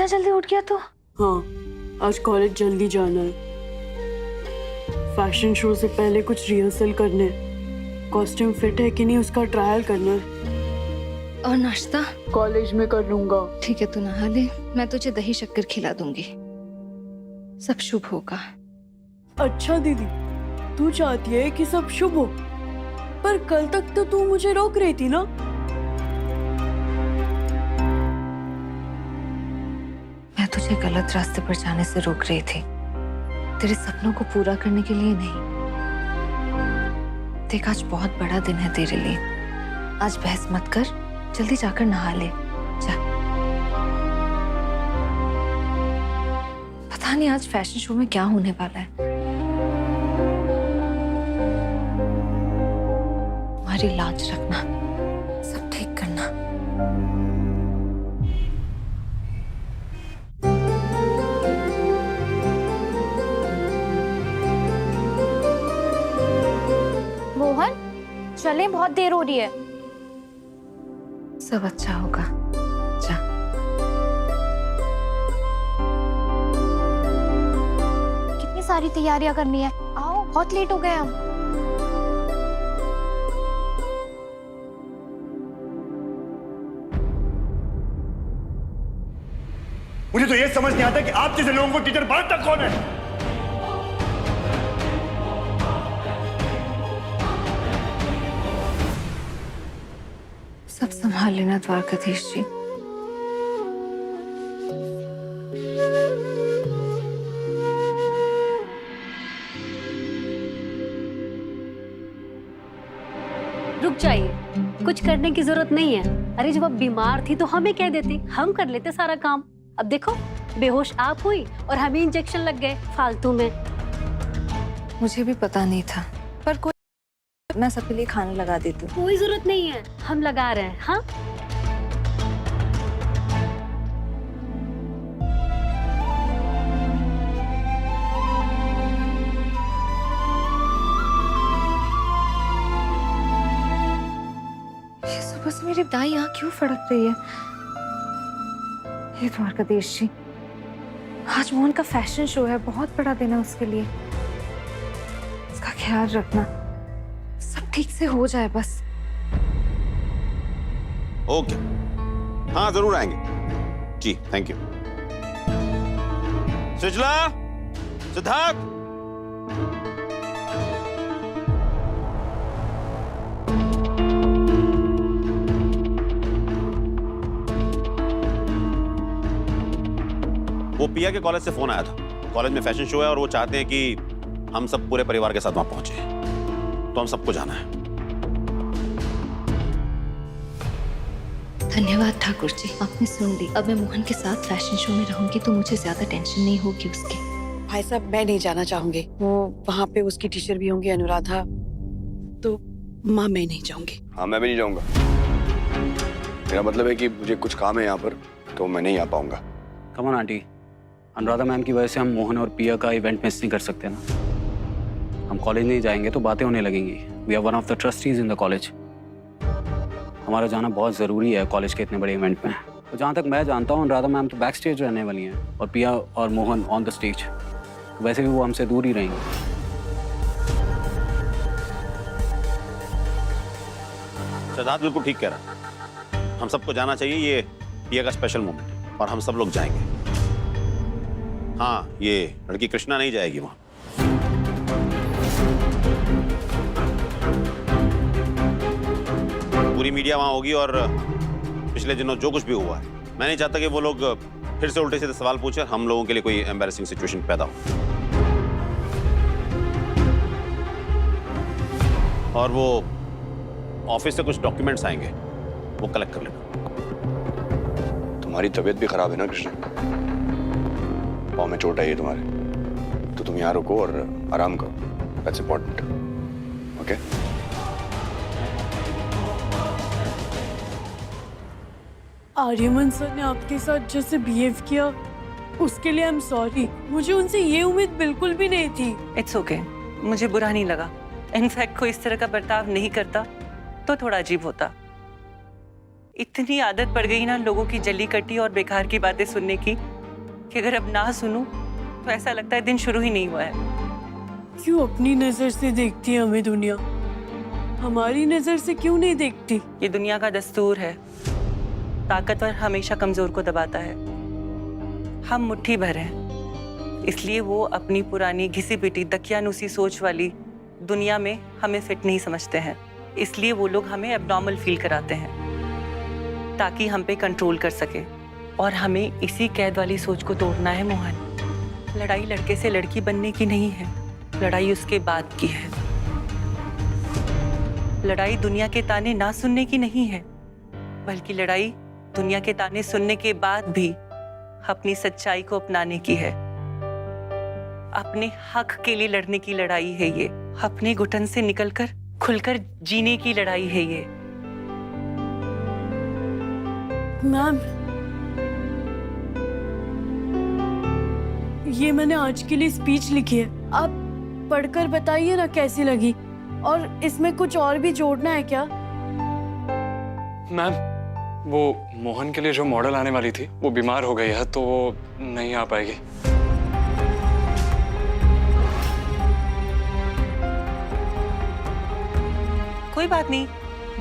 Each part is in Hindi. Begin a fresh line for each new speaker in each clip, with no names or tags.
जल्दी उठ गया तो?
हाँ, आज कॉलेज जल्दी जाना है। फैशन शो से पहले कुछ रिहर्सल करने, कॉस्ट्यूम फिट है कि नहीं उसका ट्रायल करना है।
और नाश्ता?
कॉलेज में कर लूंगा।
ठीक है, तू नहा ले, मैं तुझे दही शक्कर खिला दूंगी। सब शुभ होगा।
अच्छा दीदी, तू चाहती है कि सब शुभ हो, पर कल तक तो तू मुझे रोक रही थी ना।
मैं तुझे गलत रास्ते पर जाने से रोक रही थी, तेरे सपनों को पूरा करने के लिए नहीं। देख, आज बहुत बड़ा दिन है तेरे लिए। आज बहस मत कर, जल्दी जाकर नहा ले, जा। पता नहीं आज फैशन शो में क्या होने वाला है। हमारी लाज रखना, सब ठीक करना।
मोहन, चलें, बहुत देर हो रही है।
सब अच्छा होगा, जा।
कितनी सारी तैयारियां करनी है, आओ, बहुत लेट हो गए हम।
मुझे तो ये समझ नहीं आता कि आप जैसे लोगों को टीचर बनाता कौन है।
सब संभाल लेना द्वारकाधीश जी।
रुक जाइए, कुछ करने की जरूरत नहीं है। अरे जब आप बीमार थी तो हमें कह देती, हम कर लेते सारा काम। अब देखो, बेहोश आप हुई और हमें इंजेक्शन लग गए फालतू में।
मुझे भी पता नहीं था, पर कोई, मैं सबके लिए खाना लगा देती हूँ।
कोई जरूरत नहीं है, हम लगा रहे हैं। हाँ,
ये सुबह से मेरी दाई आँख क्यों फड़क रही है? हे द्वारकाधीश जी, आज मोहन का फैशन शो है, बहुत बड़ा दिन है उसके लिए। इसका ख्याल रखना, सब ठीक से हो जाए बस।
ओके, हाँ जरूर आएंगे जी, थैंक यू। सृजला, सिद्धार्थ, वो पिया के कॉलेज से फोन आया था। कॉलेज में फैशन शो है और वो चाहते हैं कि हम सब पूरे परिवार के साथ वहां पहुंचे, तो हम सबको जाना है।
धन्यवाद ठाकुर जी, आपने सुन ली। अब मैं मोहन के साथ फैशन शो में रहूंगी तो मुझे ज्यादा टेंशन नहीं होगी उसकी।
भाई साहब, मैं नहीं जाना चाहूंगी। वो वहाँ पे उसकी टीचर भी होंगी अनुराधा, तो माँ मैं नहीं जाऊंगी।
हाँ, मैं भी नहीं जाऊंगा। मेरा मतलब है कि मुझे कुछ काम है यहाँ पर, तो मैं नहीं आ पाऊंगा।
Come on aunty, Anuradha ma'am की वजह से हम मोहन और पिया का इवेंट मिस नहीं कर सकते ना। हम कॉलेज नहीं जाएंगे तो बातें होने लगेंगी। We are one of the trustees in the college. हमारा जाना बहुत ज़रूरी है कॉलेज के इतने बड़े इवेंट में। तो जहाँ तक मैं जानता हूँ, अनुराधा मैम तो बैक स्टेज रहने वाली हैं और पिया और मोहन ऑन द स्टेज। वैसे भी वो हमसे दूर ही रहेंगे।
सिद्धार्थ बिल्कुल ठीक कह रहा है, हम सबको जाना चाहिए। ये पिया का स्पेशल मोमेंट है और हम सब लोग जाएंगे। हाँ, ये लड़की कृष्णा नहीं जाएगी वहां। पूरी मीडिया वहां होगी और पिछले दिनों जो कुछ भी हुआ है, मैं नहीं चाहता कि वो लोग फिर से उल्टे सीधे सवाल पूछे और हम लोगों के लिए कोई एम्बैरेसिंग सिचुएशन पैदा हो। और वो ऑफिस से कुछ डॉक्यूमेंट्स आएंगे, वो कलेक्ट कर लेना।
तुम्हारी तबीयत भी खराब है ना कृष्ण, पाँव में चोट आई है तुम्हारे, तो तुम यहाँ रुको और आराम करो। That's important. Okay?
Aryaman sir ने आपके साथ जैसे बिहेव किया, उसके लिए आई एम सॉरी। मुझे उनसे ये उम्मीद बिल्कुल भी नहीं थी।
इट्स ओके, मुझे बुरा नहीं लगा। इनफैक्ट कोई इस तरह का बर्ताव नहीं करता तो थोड़ा अजीब होता। इतनी आदत पड़ गई ना लोगों की जली कटी और बेकार की बातें सुनने की कि अगर अब ना सुनूं तो ऐसा लगता है दिन शुरू ही नहीं हुआ है।
क्यों अपनी नजर से देखती है हमें दुनिया, हमारी नजर से क्यों नहीं देखती?
ये दुनिया का दस्तूर है, ताकतवर हमेशा कमजोर को दबाता है। हम मुट्ठी भर हैं, इसलिए वो अपनी पुरानी घिसी पिटी दकियानुसी सोच वाली दुनिया में हमें फिट नहीं समझते हैं। इसलिए वो लोग हमें एब्नॉर्मल फील कराते हैं ताकि हम पे कंट्रोल कर सके। और हमें इसी कैद वाली सोच को तोड़ना है मोहन। लड़ाई लड़के से लड़की बनने की नहीं है, लड़ाई उसके बाद की है। लड़ाई दुनिया के ताने ना सुनने की नहीं है, बल्कि लड़ाई दुनिया के ताने सुनने के बाद भी अपनी सच्चाई को अपनाने की है। अपने हक के लिए लड़ने की लड़ाई है ये। अपने घुटन से निकलकर खुलकर जीने की लड़ाई है ये।
मैम, ये मैंने आज के लिए स्पीच लिखी है, आप पढ़कर बताइए ना कैसी लगी। और इसमें कुछ और भी जोड़ना है क्या?
मैम, वो मोहन के लिए जो मॉडल आने वाली थी वो बीमार हो गई है, तो वो नहीं आ पाएगी।
कोई बात नहीं,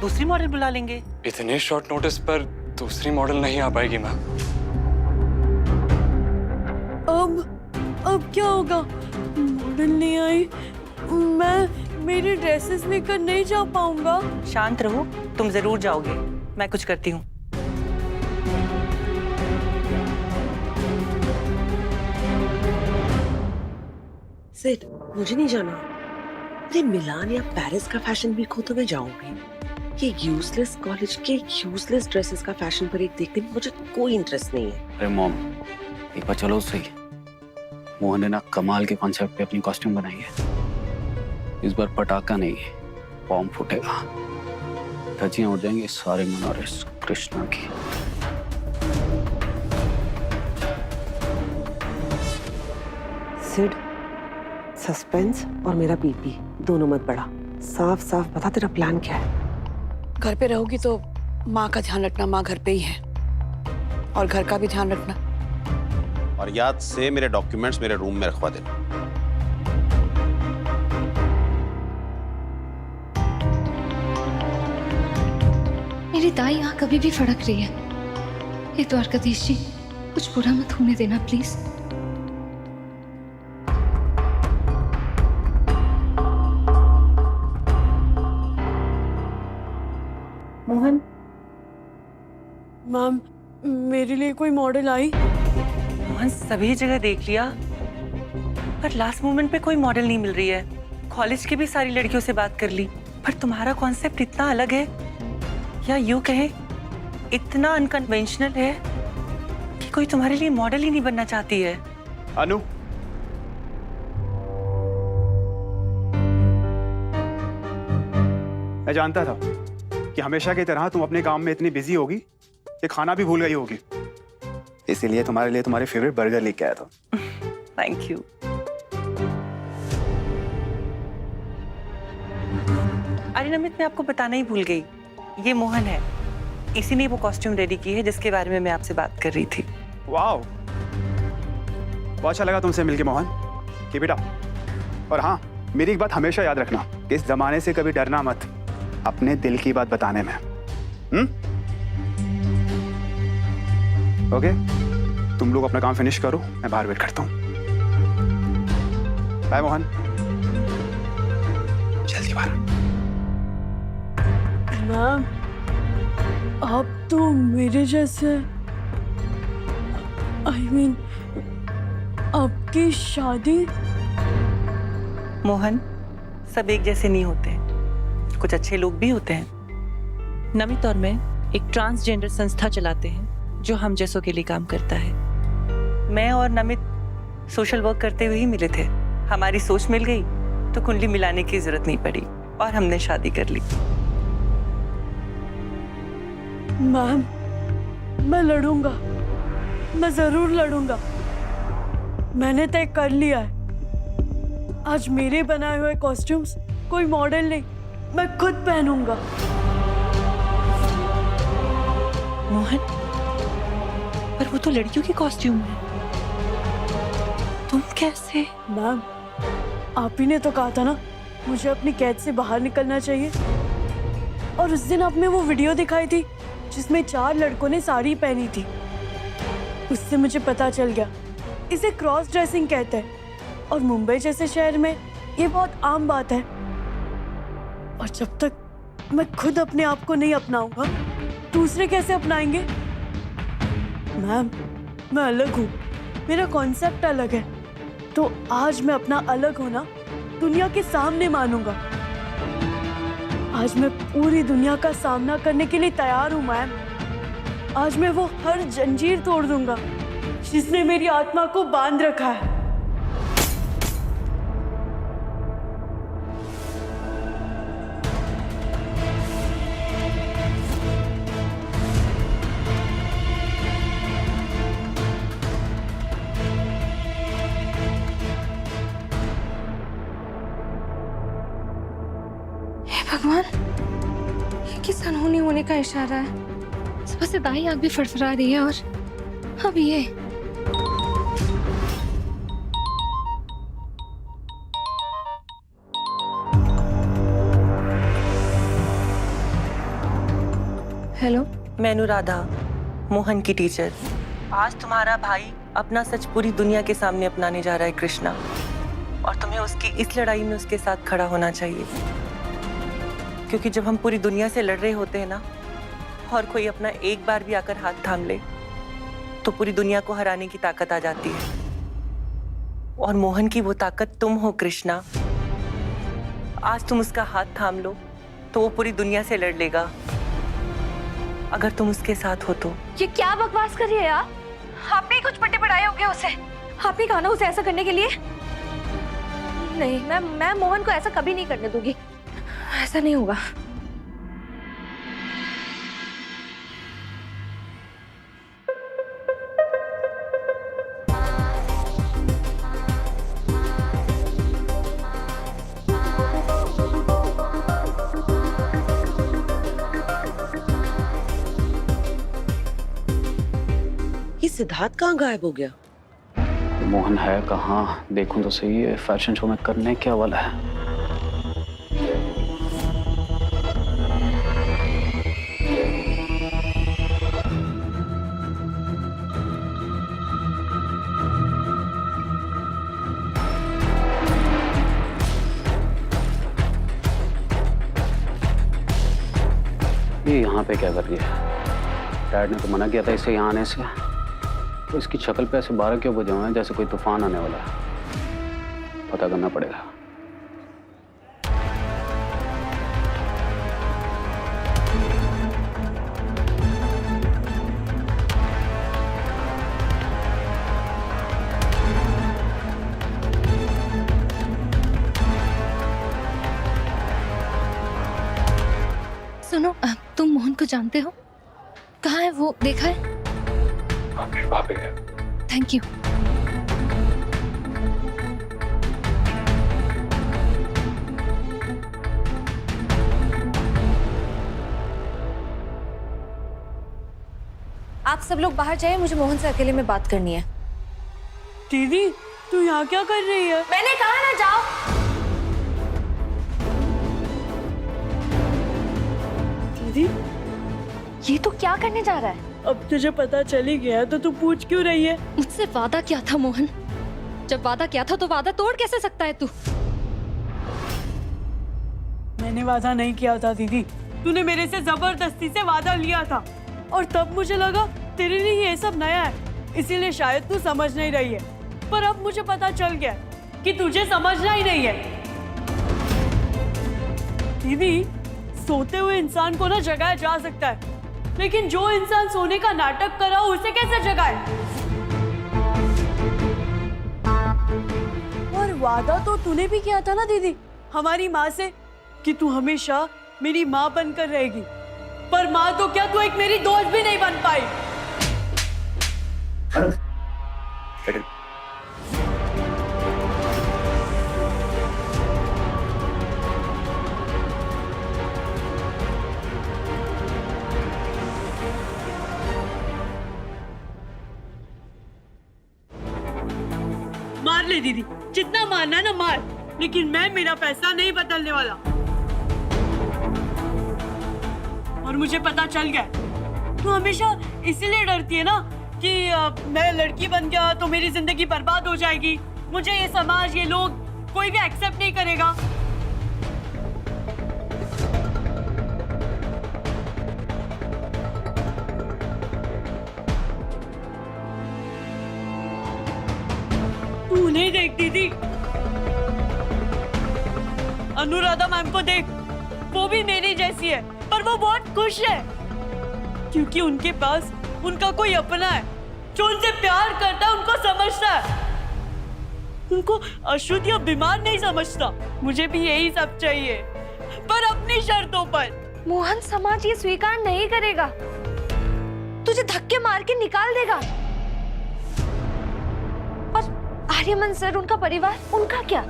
दूसरी मॉडल बुला लेंगे।
इतने शॉर्ट नोटिस पर दूसरी मॉडल नहीं आ पाएगी मैम।
अब क्या होगा? मॉडल नहीं आई, मैं मेरी ड्रेसेस लेकर नहीं जा पाऊंगा।
शांत रहो, तुम जरूर जाओगे। मैं कुछ करती हूँ।
सिड, मुझे नहीं जाना। अरे मिलान या पेरिस का फैशन वीक हो तो मैं जाऊंगी। ये यूजलेस कॉलेज के यूजलेस ड्रेसेस का फैशन परेड देखने में मुझे कोई इंटरेस्ट नहीं है।
अरे मॉम, एक बार चलो सही। मोहन ने ना कमाल के कॉन्सेप्ट पे अपनी कॉस्ट्यूम बनाई है। इस बार पटाखा नहीं, बॉम्ब फूटेगा, धज्जियां उड़ जाएंगी सारे मनारे कृष्णा की।
सिड, सस्पेंस और मेरा बीपी दोनों मत बढ़ा। साफ साफ बता तेरा प्लान क्या है।
घर पे रहोगी तो माँ का ध्यान रखना, माँ घर पे ही है, और घर का भी ध्यान रखना।
और याद से मेरे डॉक्यूमेंट्स मेरे रूम में रखवा देना।
मेरी दाई यहाँ कभी भी फड़क रही है। ये द्वारकाधीश जी, कुछ बुरा मत होने देना प्लीज।
मोहन,
मैम, मेरे लिए कोई मॉडल आई?
मोहन सभी जगह देख लिया, पर लास्ट मोमेंट पे कोई मॉडल नहीं मिल रही है। कॉलेज की भी सारी लड़कियों से बात कर ली, पर तुम्हारा कॉन्सेप्ट इतना अलग है, या यूं कहें इतना अनकन्वेंशनल है कि कोई तुम्हारे लिए मॉडल ही नहीं बनना चाहती है।
अनु, मैं जानता था कि हमेशा की तरह तुम अपने काम में इतनी बिजी होगी कि खाना भी भूल गई होगी। इसीलिए तुम्हारे लिए तुम्हारे फेवरेट बर्गर लेके आया था।
Thank you. अरे नमित, मैं आपको बताना ही भूल गई, ये मोहन है। इसी ने वो कॉस्ट्यूम रेडी की है जिसके बारे में मैं आपसे बात कर रही थी।
वाह, बहुत अच्छा लगा तुमसे मिलके मोहन। कि बेटा, और हाँ, मेरी एक बात हमेशा याद रखना, इस जमाने से कभी डरना मत अपने दिल की बात बताने में। ओके, तुम लोग अपना काम फिनिश करो, मैं बाहर वेट करता हूँ। बाय मोहन, जल्दी बाहर।
मैम, आप तो मेरे जैसे, आई मीन आपकी शादी।
मोहन, सब एक जैसे नहीं होते, कुछ अच्छे लोग भी होते हैं। नमित और मैं एक ट्रांसजेंडर संस्था चलाते हैं जो हम जैसों के लिए काम करता है। मैं और नमित सोशल वर्क करते हुए ही मिले थे। हमारी सोच मिल गई तो कुंडली मिलाने की जरूरत नहीं पड़ी और हमने शादी कर ली।
मैम, मैं लड़ूंगा, मैं जरूर लड़ूंगा। मैंने तय कर लिया है, आज मेरे बनाए हुए कॉस्ट्यूम्स कोई मॉडल नहीं, मैं खुद पहनूंगा।
मोहन, पर वो तो लड़कियों की कॉस्ट्यूम है।
तुम कैसे?
मैम, आप ही ने तो कहा था ना मुझे अपनी कैद से बाहर निकलना चाहिए। और उस दिन आपने वो वीडियो दिखाई थी जिसमें 4 लड़कों ने साड़ी पहनी थी। उससे मुझे पता चल गया इसे क्रॉस ड्रेसिंग कहते हैं और मुंबई जैसे शहर में ये बहुत आम बात है। और जब तक मैं खुद अपने आप को नहीं अपनाऊंगा, दूसरे कैसे अपनाएंगे? मैम, मैं अलग हूँ, मेरा कॉन्सेप्ट अलग है, तो आज मैं अपना अलग होना दुनिया के सामने मानूंगा। आज मैं पूरी दुनिया का सामना करने के लिए तैयार हूँ मैम। आज मैं वो हर जंजीर तोड़ दूंगा जिसने मेरी आत्मा को बांध रखा है।
भगवान, ये किस अनहोनी होने का इशारा है? सुबह से दाई आग भी फड़फड़ा रही है और अब ये। हेलो,
मैं अनुराधा, मोहन की टीचर। आज तुम्हारा भाई अपना सच पूरी दुनिया के सामने अपनाने जा रहा है कृष्णा, और तुम्हें उसकी इस लड़ाई में उसके साथ खड़ा होना चाहिए। क्योंकि जब हम पूरी दुनिया से लड़ रहे होते हैं ना, और कोई अपना एक बार भी आकर हाथ थाम ले, तो पूरी दुनिया को हराने की ताकत आ जाती है। और मोहन की वो ताकत तुम हो कृष्णा। आज तुम उसका हाथ थाम लो तो वो पूरी दुनिया से लड़ लेगा, अगर तुम उसके साथ हो तो।
ये क्या बकवास कर रही है यार? आपने कुछ पट्टे पढ़ाए होंगे उसे। आपने कहा ना उसे ऐसा करने के लिए। नहीं, मैं मोहन को ऐसा कभी नहीं करने दूंगी। ऐसा नहीं होगा।
ये सिद्धार्थ कहाँ गायब हो गया?
मोहन है कहाँ? देखूं तो सही है फैशन शो में करने क्या वाला है। ये यहाँ पे क्या कर रही है? डैड ने तो मना किया था इसे यहाँ आने से। तो इसकी शक्ल पे ऐसे 12 क्यों बजे हुए हैं जैसे कोई तूफान आने वाला है? पता करना पड़ेगा।
सुनो, तुम मोहन को जानते हो? कहाँ है वो? देखा है?
भाभी है।
Thank you. आप सब लोग बाहर जाइए, मुझे मोहन से अकेले में बात करनी है।
दीदी, तू यहाँ क्या कर रही है?
मैंने कहा ना जाओ।
दीदी,
ये तो क्या करने जा रहा है?
अब तुझे पता चल ही गया तो तू पूछ क्यों रही है?
मुझसे वादा क्या था मोहन? जब वादा क्या था तो वादा तोड़ कैसे सकता है तू?
मैंने वादा नहीं किया था दीदी, तूने मेरे से जबरदस्ती से वादा लिया था। और तब मुझे लगा तेरे लिए ये सब नया है, इसीलिए शायद तू समझ नहीं रही है। पर अब मुझे पता चल गया कि तुझे समझना ही नहीं है। दीदी, सोते हुए इंसान को ना जगाया जा सकता है, लेकिन जो इंसान सोने का नाटक कर रहा हो उसे कैसे जगाए? और वादा तो तूने भी किया था ना दीदी, हमारी माँ से, कि तू हमेशा मेरी माँ बनकर रहेगी। पर माँ तो क्या, तू एक मेरी दोस्त भी नहीं बन पाई। मार ले दीदी, जितना मारना है ना मार, लेकिन मैं मेरा फैसला नहीं बदलने वाला। और मुझे पता चल गया, तू हमेशा इसीलिए डरती है ना कि मैं लड़की बन गया तो मेरी जिंदगी बर्बाद हो जाएगी, मुझे ये समाज, ये लोग, कोई भी एक्सेप्ट नहीं करेगा। तू नहीं देख दीदी, अनुराधा मैम को देख, वो भी मेरी जैसी है, पर वो बहुत खुश है क्योंकि उनके पास उनका कोई अपना है जो उनसे प्यार करता है, उनको समझता है, उनको अशुद्ध या बीमार नहीं समझता। मुझे भी यही सब चाहिए, पर अपनी शर्तों पर।
मोहन, समाज ये स्वीकार नहीं करेगा, तुझे धक्के मार के निकाल देगा। और आर्यमन सर, उनका परिवार, उनका क्या?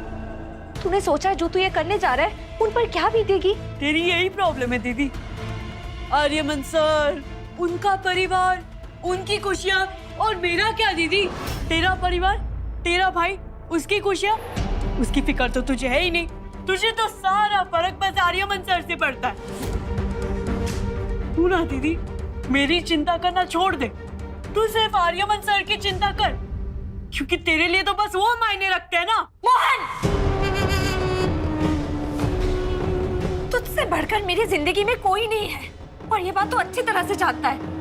तूने सोचा जो तू ये करने जा रहा है उन पर क्या बीतेगी?
तेरी यही प्रॉब्लम है दीदी। आर्यमन सर, उनका परिवार, उनकी खुशियाँ, और मेरा क्या दीदी? तेरा परिवार, तेरा भाई, उसकी खुशियाँ, उसकी फिक्र तो तुझे है ही नहीं। तुझे तो सारा फर्क बस आर्यमन सर से पड़ता है। तू ना दीदी मेरी चिंता करना छोड़ दे, तू सिर्फ आर्यमन सर की चिंता कर, क्योंकि तेरे लिए तो बस वो मायने रखते हैं ना।
मोहन, तुझसे बढ़कर मेरी जिंदगी में कोई नहीं है, और ये बात तो अच्छी तरह से जानता है।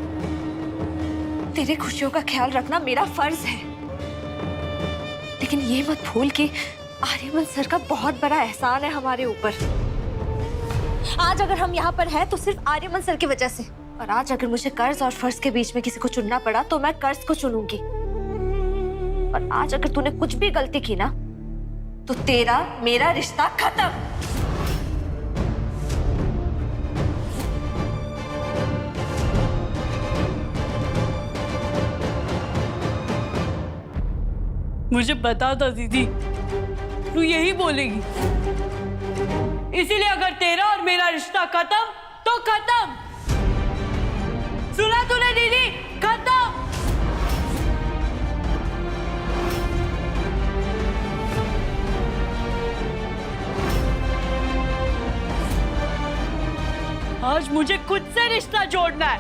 तेरे खुशियों का ख्याल रखना मेरा फर्ज है, लेकिन ये मत भूल कि आर्यमन सर का बहुत बड़ा एहसान है हमारे ऊपर। आज अगर हम यहाँ पर हैं तो सिर्फ आर्यमन सर की वजह से, और आज अगर मुझे कर्ज और फर्ज के बीच में किसी को चुनना पड़ा तो मैं कर्ज को चुनूंगी। और आज अगर तूने कुछ भी गलती की ना तो तेरा मेरा रिश्ता खत्म।
मुझे पता था दीदी तू यही बोलेगी, इसीलिए अगर तेरा और मेरा रिश्ता खत्म तो खत्म। सुना तूने दीदी? खत्म। आज मुझे खुद से रिश्ता जोड़ना है।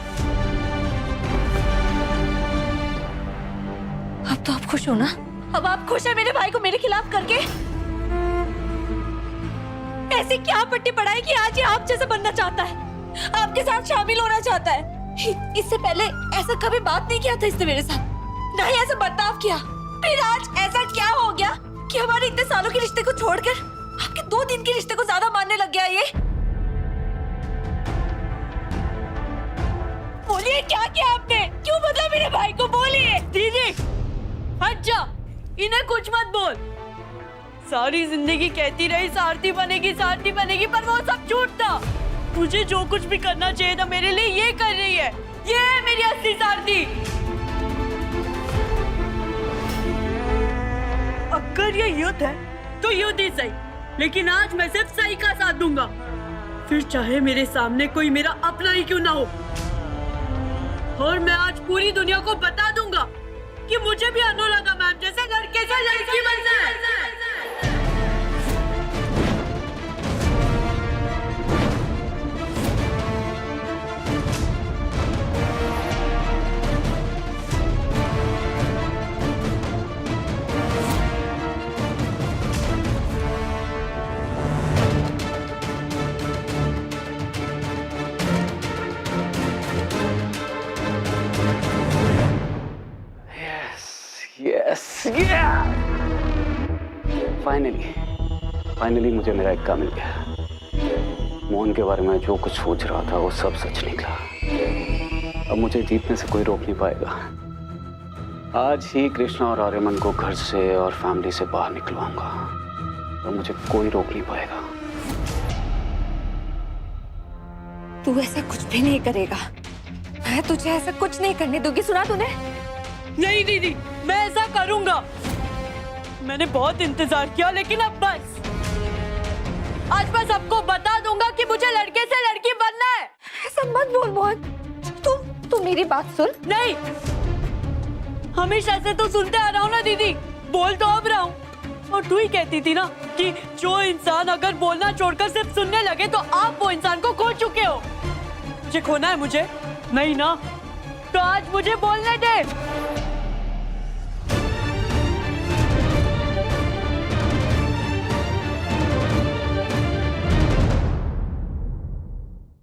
अब तो आप खुश हो ना? अब आप खुश है मेरे भाई को मेरे खिलाफ करके? ऐसी क्या पट्टी पड़ाई कि आज ये आप जैसे बनना चाहता है, आपके साथ शामिल होना चाहता है? इससे पहले ऐसा कभी बात नहीं किया था इसने मेरे साथ, ना ही ऐसा बर्ताव किया। फिर आज ऐसा क्या हो गया कि हमारे इतने सालों के रिश्ते को छोड़कर आपके 2 दिन के रिश्ते को ज्यादा मानने लग गया? ये बोलिए, क्या किया आपने? क्यों बदला मेरे भाई को? बोलिए।
दीदी हट जा, इन्हें कुछ मत बोल। सारी जिंदगी कहती रही सारथी बनेगी, सारथी बनेगी, पर वो सब झूठ था। मुझे जो कुछ भी करना चाहिए था मेरे लिए ये कर रही है। ये है मेरी असली सारथी। अगर ये युद्ध है तो युद्ध ही सही, लेकिन आज मैं सिर्फ सही का साथ दूंगा, फिर चाहे मेरे सामने कोई मेरा अपना ही क्यों ना हो। और मैं आज पूरी दुनिया को बता दूंगा कि मुझे भी अनुराधा मैम जैसे लड़के से लड़की बनना है।
फाइनली मुझे मेरा इक्का मिल गया। मोहन के बारे में जो कुछ सोच रहा था वो सब सच निकला। अब मुझे जीतने से कोई रोक नहीं पाएगा। आज ही कृष्णा और आर्यमन को घर से और फैमिली से बाहर निकलवाऊंगा और मुझे कोई रोक नहीं पाएगा।
तू ऐसा कुछ भी नहीं करेगा, मैं तुझे ऐसा कुछ नहीं करने दूंगी। सुना तूने?
नहीं दीदी, मैं ऐसा करूंगा। मैंने बहुत इंतजार किया, लेकिन अब बस। आज मैं सबको बता दूंगा कि मुझे लड़के से लड़की बनना है।
ऐसा मत बोल मोहन, तू मेरी बात सुन।
नहीं, हमेशा से तो सुनते आ रहा हूँ ना दीदी, बोल तो अब रहा हूँ। और तू ही कहती थी ना कि जो इंसान अगर बोलना छोड़कर सिर्फ सुनने लगे तो आप वो इंसान को खो चुके हो। मुझे खोना है मुझे? नहीं ना, तो आज मुझे बोलने दे।